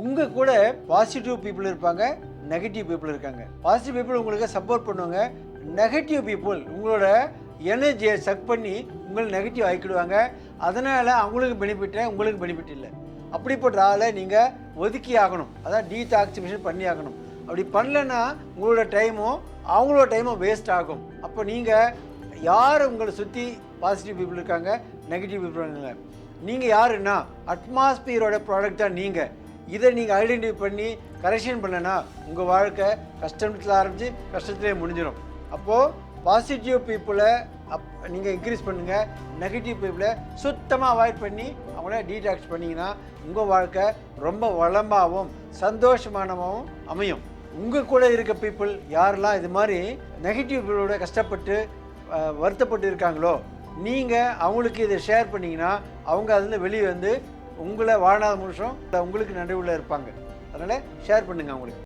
உங்கள் கூட positive people இருப்பாங்க, நெகட்டிவ் பீப்புள் இருக்காங்க. பாசிட்டிவ் பீப்புள் உங்களுக்கு சப்போர்ட் பண்ணுவாங்க. நெகட்டிவ் பீப்புள் உங்களோட எனர்ஜியை சக் பண்ணி உங்களை நெகட்டிவ் ஆக்கிடுவாங்க. அதனால் அவங்களுக்கு பெனிஃபிட்டு, உங்களுக்கு பெனிஃபிட் இல்லை. அப்படிப்பட்ட ஆளை நீங்கள் ஒதுக்கி ஆகணும். அதான் டீடாக்சிஃபிகேஷன் பண்ணி ஆகணும். அப்படி பண்ணலைன்னா உங்களோட டைமும் அவங்களோட டைமும் வேஸ்ட் ஆகும். அப்போ நீங்கள் யார் உங்களை சுற்றி பாசிட்டிவ் பீப்புள் இருக்காங்க, நெகட்டிவ் பீப்புள் இருக்காங்க, நீங்கள் யாருன்னா அட்மாஸ்பியரோட ப்ராடக்ட் தான் நீங்கள். இதை நீங்கள் ஐடென்டிஃபை பண்ணி கரெக்ஷன் பண்ணனா உங்கள் வாழ்க்கை கஷ்டத்தில் ஆரம்பித்து கஷ்டத்துலேயே முடிஞ்சிடும். அப்போது பாசிட்டிவ் பீப்புளை நீங்கள் இன்க்ரீஸ் பண்ணுங்கள், நெகட்டிவ் பீப்புளை சுத்தமாக அவாய்ட் பண்ணி அவங்கள டீடாக்ஸ் பண்ணிங்கன்னா உங்கள் வாழ்க்கை ரொம்ப வளமாகவும் சந்தோஷமானமாகவும் அமையும். உங்கள் கூட இருக்க பீப்புள் யாரெல்லாம் இது மாதிரி நெகட்டிவ் பீப்புளோட கஷ்டப்பட்டு வருத்தப்பட்டு இருக்காங்களோ, நீங்கள் அவங்களுக்கு இதை ஷேர் பண்ணிங்கன்னா அவங்க அதில் வெளியே வந்து உங்களை வாழ்நாள் முழுசும் உங்களுக்கு நடுவில் இருப்பாங்க. அதனால் ஷேர் பண்ணுங்கள் அவங்களுக்கு.